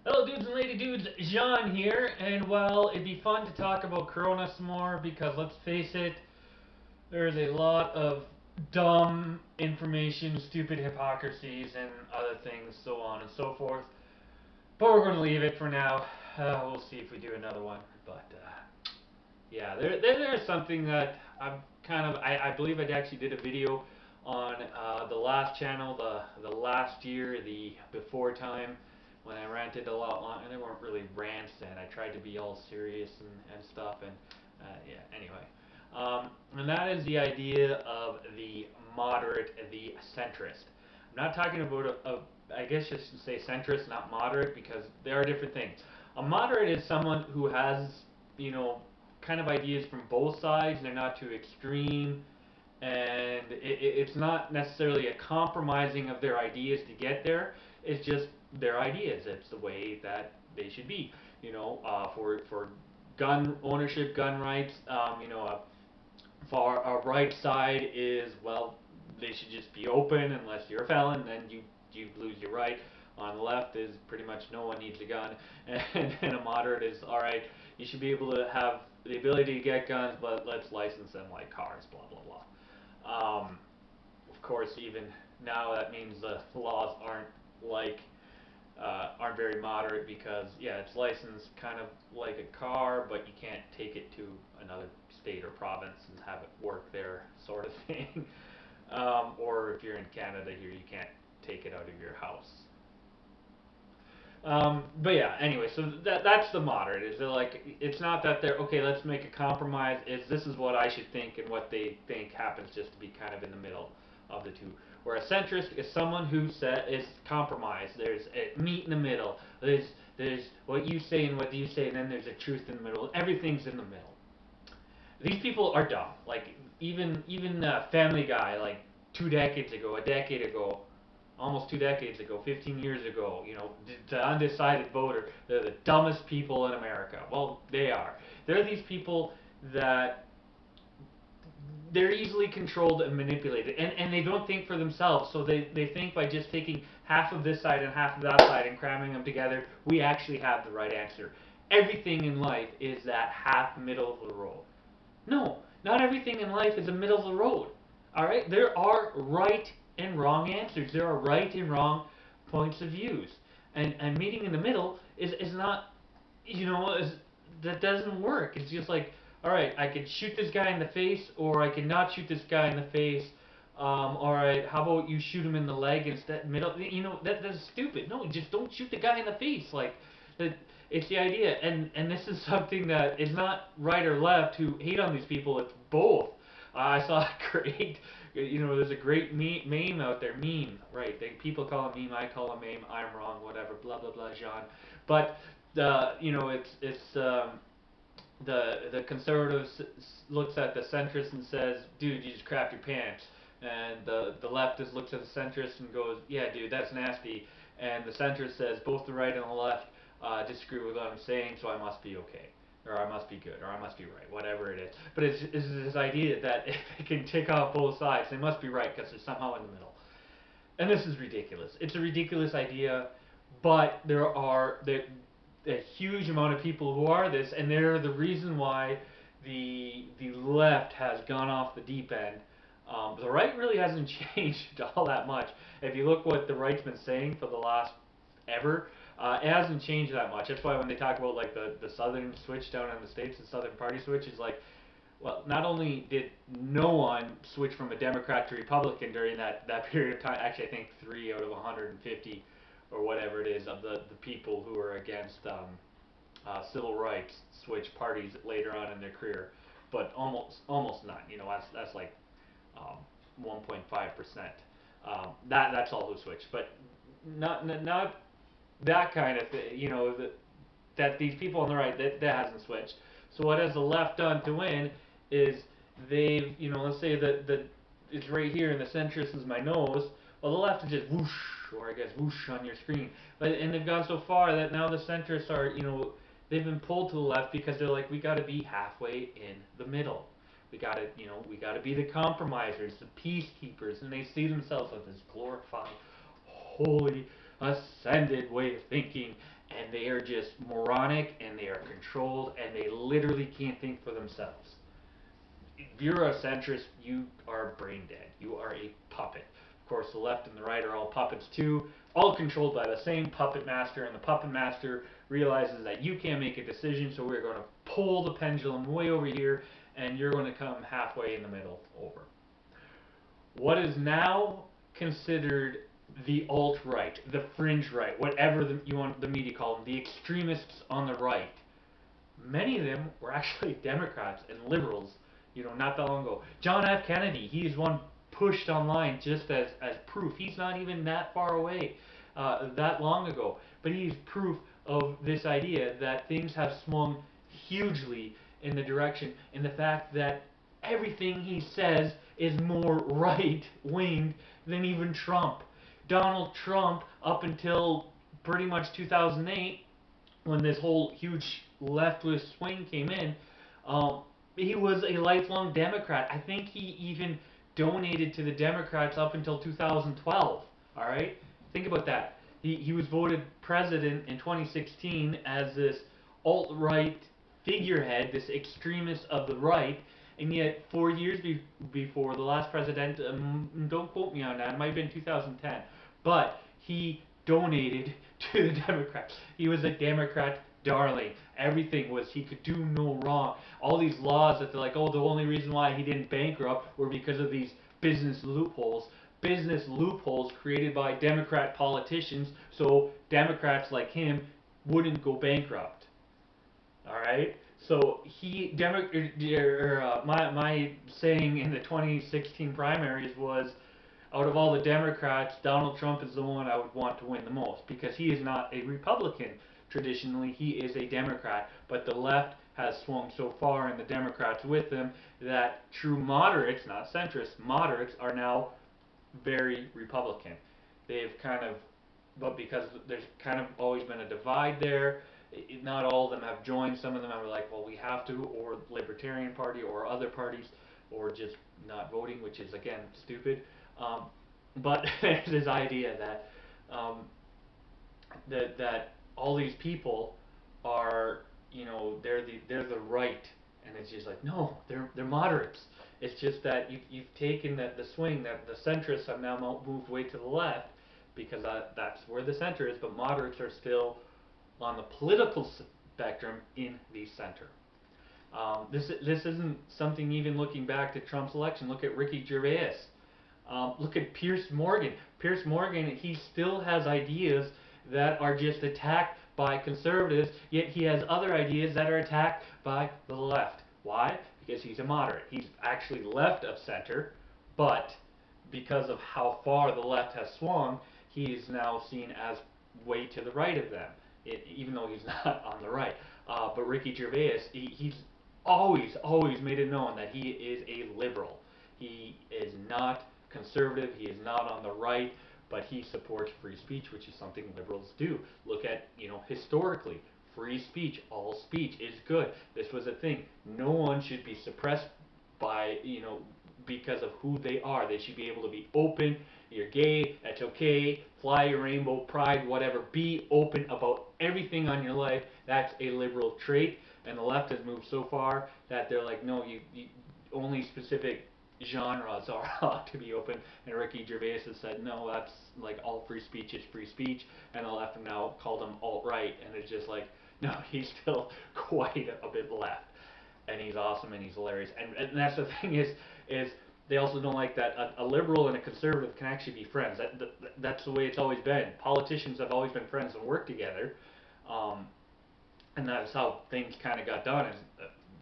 Hello dudes and lady dudes, Jean here, and well, it'd be fun to talk about Corona some more because let's face it, there's a lot of dumb information, stupid hypocrisies, and other things, so on and so forth. But we're going to leave it for now. We'll see if we do another one. But yeah, there's something that I believe I actually did a video on the last channel, the last year, the before time, when I ranted a lot long, and they weren't really rants then. I tried to be all serious and stuff, and yeah, anyway. And that is the idea of the moderate, the centrist. I'm not talking about I guess you should say centrist, not moderate, because there are different things. A moderate is someone who has, you know, kind of ideas from both sides. They're not too extreme, and it's not necessarily a compromising of their ideas to get there. It's just their ideas. It's the way that they should be. For gun ownership, gun rights. For our right side is, well, they should just be open unless you're a felon, then you lose your right. On the left is pretty much no one needs a gun, and a moderate is, all right, you should be able to have the ability to get guns, but let's license them like cars, blah blah blah. Of course, even now that means the laws aren't very moderate because yeah, it's licensed kind of like a car, but you can't take it to another state or province and have it work there, sort of thing. Or if you're in Canada here, you can't take it out of your house. But yeah, anyway, so that's the moderate. Is it like it's not that they're okay? Let's make a compromise. Is this is what I should think and what they think happens, just to be kind of in the middle of the two. Where a centrist is someone who is compromised. There's a meet in the middle. There's what you say and what you say, and then there's a truth in the middle. Everything's in the middle. These people are dumb. Like even Family Guy, like 2 decades ago, a decade ago, almost 2 decades ago, 15 years ago, the undecided voter, they're the dumbest people in America. Well, they are. They're these people that they're easily controlled and manipulated, and they don't think for themselves. So they think by just taking half of this side and half of that side and cramming them together, we actually have the right answer. Everything in life is that half middle of the road. No, not everything in life is a middle of the road. All right, there are right and wrong answers. There are right and wrong points of views, and meeting in the middle is not, that doesn't work. It's just like, all right, I could shoot this guy in the face, or I could not shoot this guy in the face. All right, how about you shoot him in the leg instead? Middle, that's stupid. No, just don't shoot the guy in the face. Like, that, it's the idea, and this is something that is not right or left who hate on these people. It's both. I saw a great, there's a great meme out there. Meme, right? People call it meme. I call it meme. I'm wrong. Whatever. Blah blah blah. Jean. But it's the conservatives looks at the centrist and says, "Dude, you just crap your pants." And the leftist looks at the centrist and goes, "Yeah, dude, that's nasty." And the centrist says, "Both the right and the left disagree with what I'm saying, so I must be okay, or I must be good, or I must be right, whatever it is." But it's this idea that if they can tick off both sides, they must be right because they're somehow in the middle. And this is ridiculous. It's a ridiculous idea, but there a huge amount of people who are this, and they're the reason why the left has gone off the deep end. The right really hasn't changed all that much. If you look what the right's been saying for the last ever, it hasn't changed that much. That's why when they talk about like the southern switch down in the states, the southern party switch is like, well, not only did no one switch from a Democrat to Republican during that period of time, actually I think 3 out of 150 or whatever it is of the people who are against civil rights switch parties later on in their career, but almost none. That's like 1.5%. That's all who switched, but not that kind of thing. That these people on the right that hasn't switched. So what has the left done to win is they've, let's say that it's right here and the centrist is my nose. Well, the left is just whoosh, or I guess whoosh on your screen. And they've gone so far that now the centrists are, they've been pulled to the left because they're like, we got to be halfway in the middle. We got to be the compromisers, the peacekeepers, and they see themselves as this glorified, holy, ascended way of thinking, and they are just moronic, and they are controlled, and they literally can't think for themselves. If you're a centrist, you are brain dead. You are a puppet. Of course, the left and the right are all puppets too, all controlled by the same puppet master, and the puppet master realizes that you can't make a decision, so we're going to pull the pendulum way over here, and you're going to come halfway in the middle over. What is now considered the alt-right, the fringe right, whatever you want the media call them, the extremists on the right, many of them were actually Democrats and liberals, not that long ago. John F. Kennedy, he is one pushed online just as proof. He's not even that far away, that long ago. But he's proof of this idea that things have swung hugely in the direction, in the fact that everything he says is more right-wing than even Trump. Donald Trump, up until pretty much 2008, when this whole huge leftist swing came in, he was a lifelong Democrat. I think he even donated to the Democrats up until 2012. All right, think about that. He was voted president in 2016 as this alt-right figurehead, this extremist of the right, and yet 4 years before the last president, don't quote me on that, it might have been 2010, but he donated to the Democrats. He was a Democrat darling. Everything was, he could do no wrong. All these laws that they're like, oh, the only reason why he didn't bankrupt were because of these business loopholes. Business loopholes created by Democrat politicians, so Democrats like him wouldn't go bankrupt. All right. So my saying in the 2016 primaries was, out of all the Democrats, Donald Trump is the one I would want to win the most, because he is not a Republican. Traditionally, he is a Democrat, but the left has swung so far, and the Democrats with them, that true moderates, not centrists, moderates are now very Republican. They've kind of, but because there's kind of always been a divide there, not all of them have joined. Some of them are like, well, we have to, or Libertarian Party, or other parties, or just not voting, which is, again, stupid. But there's this idea that that all these people are, they're the right, and it's just like, no, they're moderates. It's just that you've taken the swing, that the centrists have now moved way to the left, because that's where the center is, but moderates are still on the political spectrum in the center. This isn't something, even looking back to Trump's election. Look at Ricky Gervais. Look at Piers Morgan. Piers Morgan, he still has ideas that are just attacked by conservatives, yet he has other ideas that are attacked by the left. Why? Because he's a moderate. He's actually left of center, but because of how far the left has swung, he is now seen as way to the right of them, even though he's not on the right. But Ricky Gervais, he's always made it known that he is a liberal. He is not conservative, he is not on the right, but he supports free speech, which is something liberals do. Look at, historically, free speech, all speech is good. This was a thing. No one should be suppressed by, because of who they are. They should be able to be open. You're gay, that's okay. Fly your rainbow, pride, whatever. Be open about everything on your life. That's a liberal trait. And the left has moved so far that they're like, no, you only specific genres are allowed to be open. And Ricky Gervais has said, no, that's like all free speech is free speech. And the left have now called him alt-right. And it's just like, no, he's still quite a bit left. And he's awesome and he's hilarious. And that's the thing is they also don't like that a liberal and a conservative can actually be friends. That's the way it's always been. Politicians have always been friends and worked together. And that's how things kind of got done. Is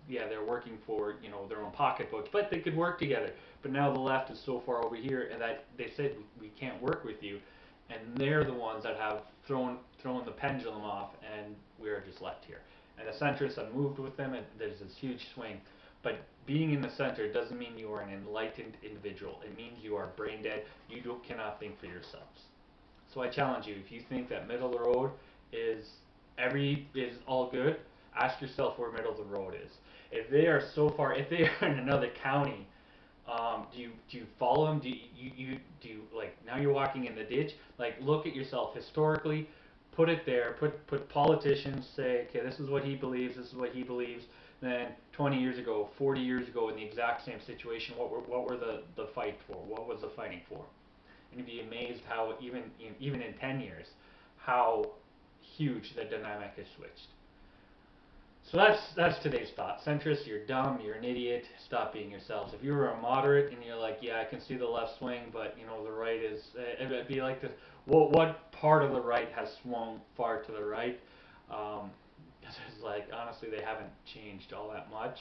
yeah, they're working for their own pocketbooks, but they could work together. But now the left is so far over here, and that they said we can't work with you, and they're the ones that have thrown the pendulum off, and we're just left here. And the centrists have moved with them, and there's this huge swing. But being in the center doesn't mean you are an enlightened individual. It means you are brain dead. You cannot think for yourselves. So I challenge you: if you think that middle of the road is all good, ask yourself where middle of the road is. If they are so far, if they are in another county, do you follow them? Do you like, now you're walking in the ditch? Like, look at yourself historically. put it there, put politicians say, okay, this is what he believes, this is what he believes. Then 20 years ago, 40 years ago, in the exact same situation, what were the fight for? What was the fighting for? And you'd be amazed how even in 10 years, how huge the dynamic has switched. So that's today's thought. Centrists, you're dumb, you're an idiot, stop being yourselves. If you were a moderate and you're like, yeah, I can see the left swing, but the right is, it'd be like this. Well, what part of the right has swung far to the right? It's like, honestly, they haven't changed all that much.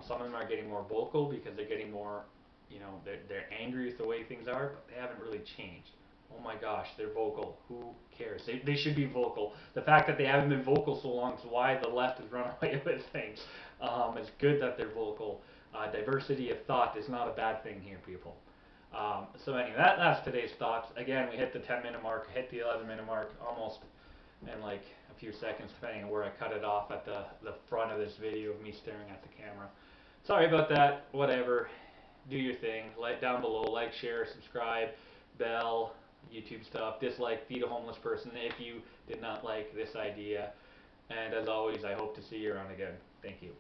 Some of them are getting more vocal because they're getting more, they're angry with the way things are, but they haven't really changed. Oh my gosh, they're vocal. Who cares? They should be vocal. The fact that they haven't been vocal so long is why the left has run away with things. It's good that they're vocal. Diversity of thought is not a bad thing here, people. So anyway, that's today's thoughts. Again, we hit the 10-minute mark, hit the 11-minute mark almost in like a few seconds, depending on where I cut it off at the front of this video of me staring at the camera. Sorry about that. Whatever. Do your thing. Like down below, like, share, subscribe, bell, YouTube stuff. Dislike, feed a homeless person if you did not like this idea. And as always, I hope to see you around again. Thank you.